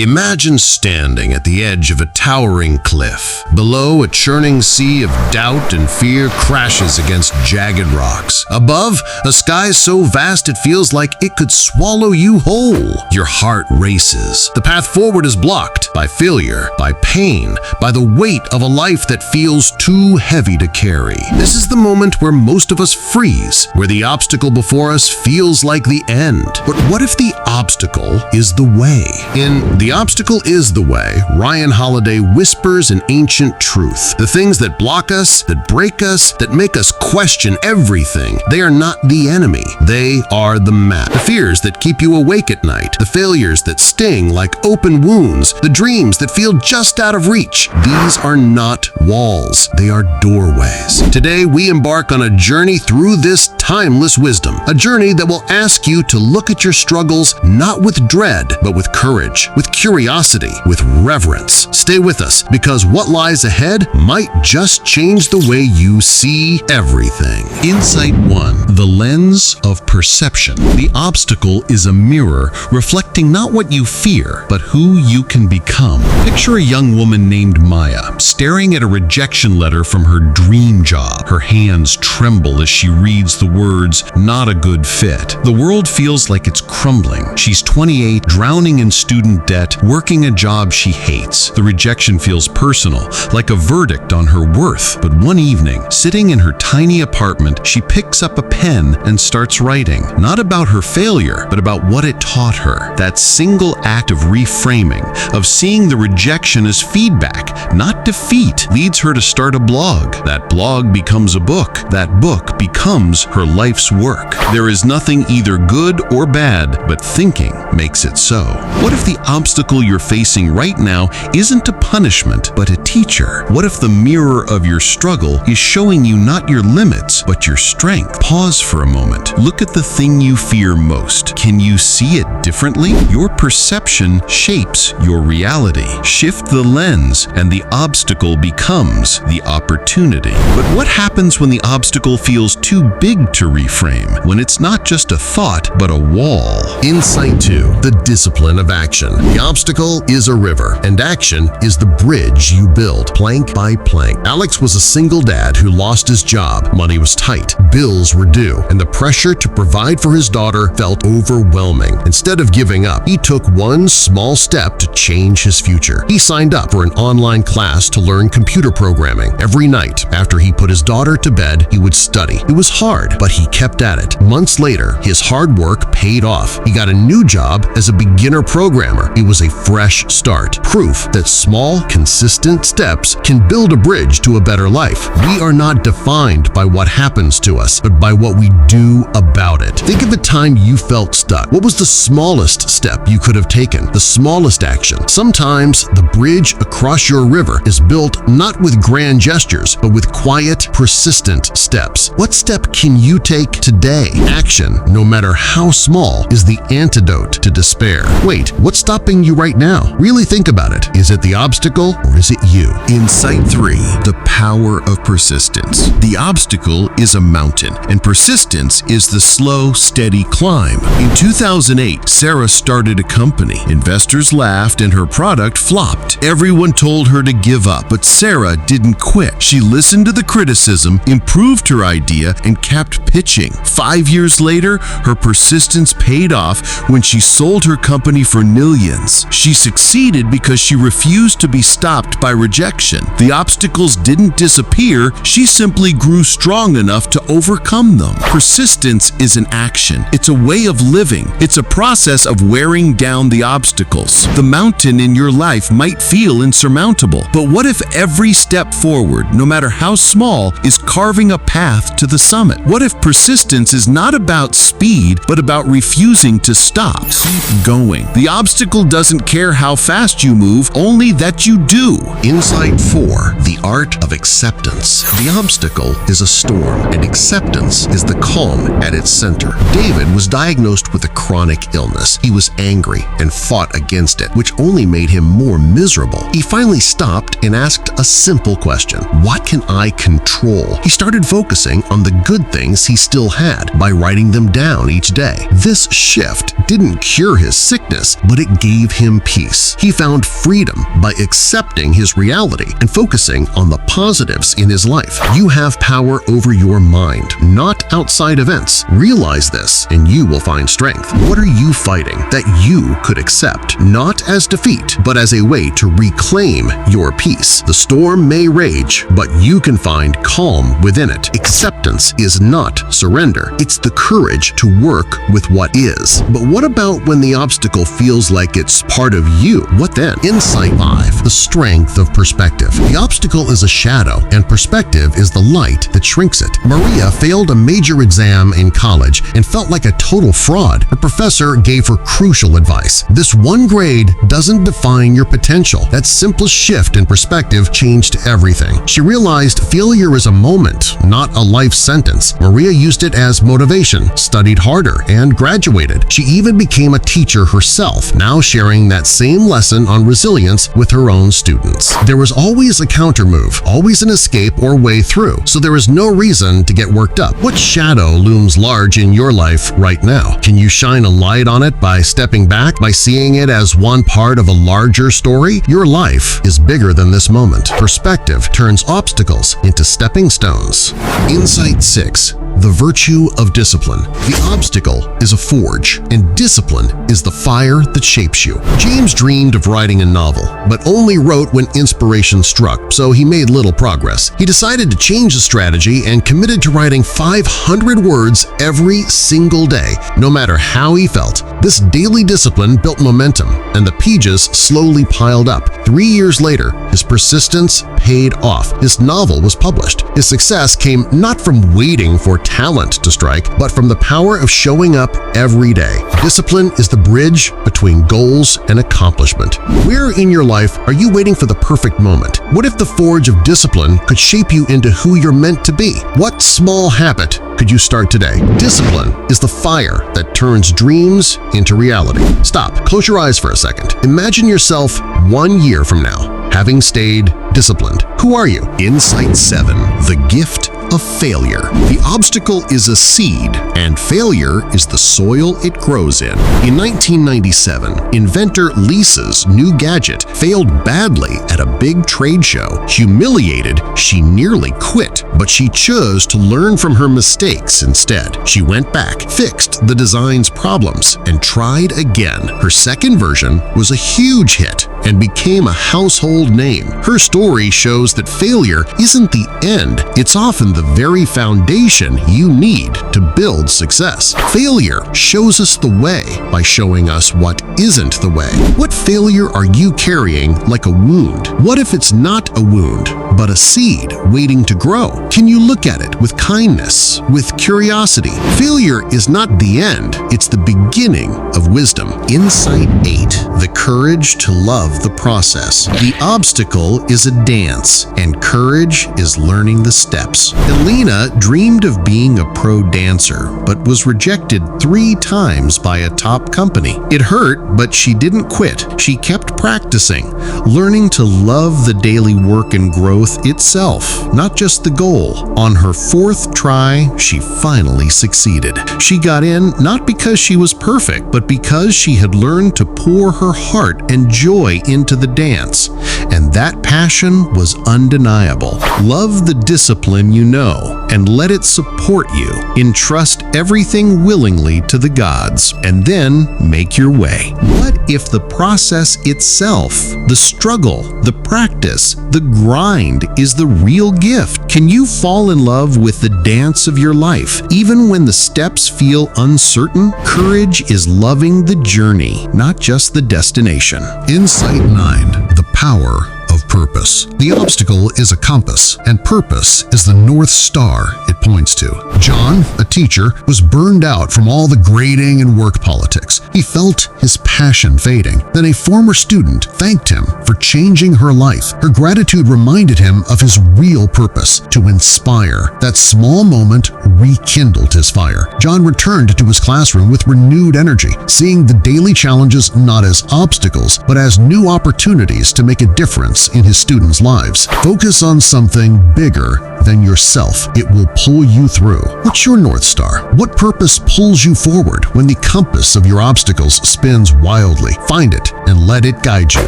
Imagine standing at the edge of a towering cliff. Below, a churning sea of doubt and fear crashes against jagged rocks. Above, a sky so vast it feels like it could swallow you whole. Your heart races. The path forward is blocked by failure, by pain, by the weight of a life that feels too heavy to carry. This is the moment where most of us freeze, where the obstacle before us feels like the end. But what if the obstacle is the way? In The Obstacle is the Way, Ryan Holiday whispers an ancient truth. The things that block us, that break us, that make us question everything, they are not the enemy. They are the map. The fears that keep you awake at night, the failures that sting like open wounds, the dreams that feel just out of reach. These are not walls. They are doorways. Today, we embark on a journey through this timeless wisdom, a journey that will ask you to look at your struggles not with dread, but with courage, with curiosity, with reverence. Stay with us, because what lies ahead might just change the way you see everything. Insight 1. The lens of perception. The obstacle is a mirror reflecting not what you fear, but who you can become. Picture a young woman named Maya staring at a rejection letter from her dream job. Her hands tremble as she reads the words, "Not a good fit." The world feels like it's crumbling. She's 28, drowning in student debt, working a job she hates. The rejection feels personal, like a verdict on her worth. But one evening, sitting in her tiny apartment, she picks up a pen and starts writing, not about her failure, but about what it taught her. That single act of reframing, of seeing the rejection as feedback, not defeat, leads her to start a blog. That blog becomes a book. That book becomes her life's work. There is nothing either good or bad, but thinking makes it so. What if the obstacle you're facing right now isn't a punishment, but a teacher? What if the mirror of your struggle is showing you not your limits, but your strength? Pause for a moment. Look at the thing you fear most. Can you see it differently? Your perception shapes your reality. Shift the lens, and the obstacle becomes the opportunity. But what happens when the obstacle feels too big to reframe? When it's not just a thought, but a wall? Insight 2. The discipline of action. The obstacle is a river, and action is the bridge you build, plank by plank. Alex was a single dad who lost his job. Money was tight, bills were due, and the pressure to provide for his daughter felt overwhelming. Instead of giving up, he took one small step to change his future. He signed up for an online class to learn computer programming. Every night, after he put his daughter to bed, he would study. It was hard, but he kept at it. Months later, his hard work paid off. He got a new job as a beginner programmer. It was a fresh start, proof that small, consistent steps can build a bridge to a better life. We are not defined by what happens to us, but by what we do about it. Think of a time you felt stuck. What was the smallest step you could have taken? The smallest action. Sometimes the bridge across your river is built not with grand gestures, but with quiet, persistent steps. What step can you take today? Action, no matter how small, is the antidote to despair. Wait, what's stopping you right now? Really think about it. Is it the obstacle or is it you? Insight 3. The power of persistence. The obstacle is a mountain, and persistence is the slow, steady climb. In 2008, Sarah started a company. Investors laughed and her product flopped. Everyone told her to give up, but Sarah didn't quit. She listened to the criticism, improved her idea, and kept pitching. 5 years later, her persistence paid off when she sold her company for millions. She succeeded because she refused to be stopped by rejection. The obstacles didn't disappear, she simply grew strong enough to overcome them. Persistence is an action. It's a way of living. It's a process of wearing down the obstacles. The mountain in your life might feel insurmountable, but what if every step forward, no matter how small, is carving a path to the summit? What if persistence is not about speed, but about refusing to stop? Keep going. The obstacle doesn't care how fast you move, only that you do. Insight 4. The art of acceptance. The obstacle is a storm, and acceptance is the calm at its center. David was diagnosed with a chronic illness. He was angry and fought against it, which which only made him more miserable. He finally stopped and asked a simple question: what can I control? He started focusing on the good things he still had by writing them down each day. This shift didn't cure his sickness, but it gave him peace. He found freedom by accepting his reality and focusing on the positives in his life. You have power over your mind, not outside events. Realize this and you will find strength. What are you fighting that you could accept, not as defeat, but as a way to reclaim your peace? The storm may rage, but you can find calm within it. Acceptance is not surrender. It's the courage to work with what is. But what about when the obstacle feels like it's part of you? What then? Insight 5. The strength of perspective. The obstacle is a shadow, and perspective is the light that shrinks it. Maria failed a major exam in college and felt like a total fraud. Her professor gave her crucial advice: this one grade doesn't define your potential. That simplest shift in perspective changed everything. She realized failure is a moment, not a life sentence. Maria used it as motivation, studied harder, and graduated. She even became a teacher herself, now sharing that same lesson on resilience with her own students. There was always a countermove, always an escape or way through, so there is no reason to get worked up. What shadow looms large in your life right now? Can you shine a light on it by stepping back, by seeing it as one part of a larger story? Your life is bigger than this moment. Perspective turns obstacles into stepping stones. Insight 6. The virtue of discipline. The obstacle is a forge, and discipline is the fire that shapes you. James dreamed of writing a novel, but only wrote when inspiration struck, so he made little progress. He decided to change the strategy and committed to writing 500 words every single day, no matter how he felt. This daily discipline built momentum, and the pages slowly piled up. 3 years later, his persistence paid off. His novel was published. His success came not from waiting for talent to strike, but from the power of showing up every day. Discipline is the bridge between goals and accomplishment. Where in your life are you waiting for the perfect moment? What if the forge of discipline could shape you into who you're meant to be? What small habit could you start today? Discipline is the fire that turns dreams into reality. Stop, close your eyes for a second. Imagine yourself 1 year from now, having stayed disciplined. Who are you? Insight 7. The gift of failure. The obstacle is a seed, and failure is the soil it grows in. In 1997, inventor Lisa's new gadget failed badly at a big trade show. Humiliated, she nearly quit, but she chose to learn from her mistakes instead. She went back, fixed the design's problems, and tried again. Her second version was a huge hit and became a household name. Her story shows that failure isn't the end, it's often the very foundation you need to build success. Failure shows us the way by showing us what isn't the way. What failure are you carrying like a wound? What if it's not a wound, but a seed waiting to grow? Can you look at it with kindness, with curiosity? Failure is not the end, it's the beginning of wisdom. Insight 8. The courage to love the process. The obstacle is a dance, and courage is learning the steps. Elena dreamed of being a pro dancer, but was rejected 3 times by a top company. It hurt, but she didn't quit. She kept practicing, learning to love the daily work and growth itself, not just the goal. On her 4th try, she finally succeeded. She got in not because she was perfect, but because she had learned to pour her heart and joy into the dance, and that passion was undeniable. Love the discipline you know and let it support you. Entrust everything willingly to the gods, and then make your way. What if the process itself, the struggle, the practice, the grind is the real gift? Can you fall in love with the dance of your life, even when the steps feel uncertain? Courage is loving the journey, not just the destination. Insight 9. The power of Purpose. The obstacle is a compass, and purpose is the North Star it points to. John, a teacher, was burned out from all the grading and work politics. He felt his passion fading. Then a former student thanked him for changing her life. Her gratitude reminded him of his real purpose, to inspire. That small moment rekindled his fire. John returned to his classroom with renewed energy, seeing the daily challenges not as obstacles, but as new opportunities to make a difference in his students' lives. Focus on something bigger than yourself. It will pull you through. What's your North Star? What purpose pulls you forward when the compass of your obstacles spins wildly? Find it and let it guide you.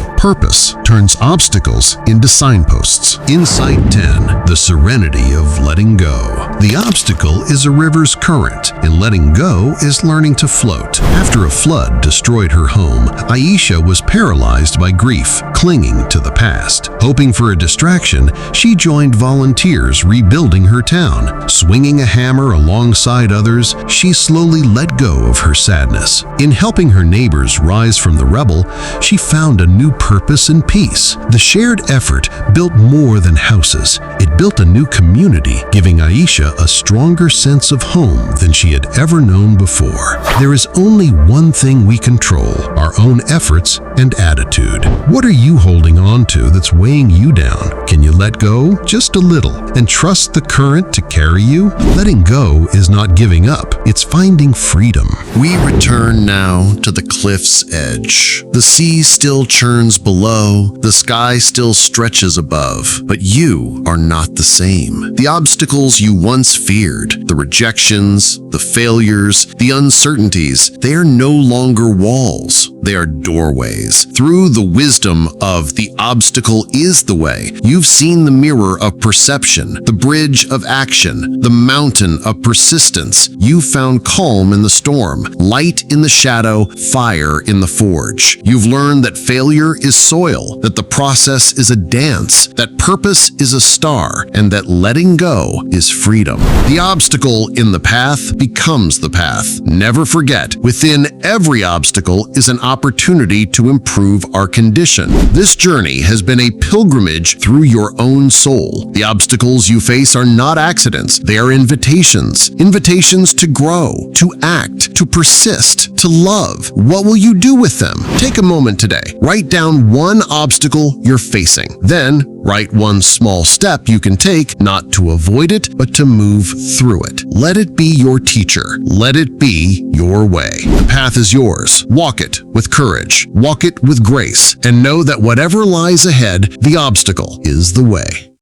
Purpose turns obstacles into signposts. Insight 10. The serenity of letting go. The obstacle is a river's current, and letting go is learning to float. After a flood destroyed her home, Aisha was paralyzed by grief, clinging to the past. Hoping for a distraction, she joined volunteers rebuilding her town. Swinging a hammer alongside others, she slowly let go of her sadness. In helping her neighbors rise from the rubble, she found a new purpose and peace. The shared effort built more than houses. It built a new community, giving Aisha a stronger sense of home than she had ever known before. There is only one thing we control: our own efforts and attitude. What are you holding on to that's weighing you down? Can you let go just a little and trust the current to carry you? Letting go is not giving up, it's finding freedom. We return now to the cliff's edge. The sea still churns below, the sky still stretches above, but you are not the same. The obstacles you once feared, the rejections, the failures, the uncertainties, they are no longer walls. They are doorways. Through the wisdom of the obstacle is the way, you've seen the mirror of perception, the bridge of action, the mountain of persistence. You found calm in the storm, light in the shadow, fire in the forge. You've learned that failure is soil, that the process is a dance, that purpose is a star, and that letting go is freedom. The obstacle in the path becomes the path. Never forget, within every obstacle is an opportunity to improve our condition. This journey has been a pilgrimage through your own soul. The obstacles you face are not accidents. They are invitations. Invitations to grow, to act, to persist, to love. What will you do with them? Take a moment today. Write down one obstacle you're facing. Then, write one small step you can take, not to avoid it, but to move through it. Let it be your teacher. Let it be your way. The path is yours. Walk it with courage. Walk it with grace. And know that whatever lies ahead, the obstacle is the way.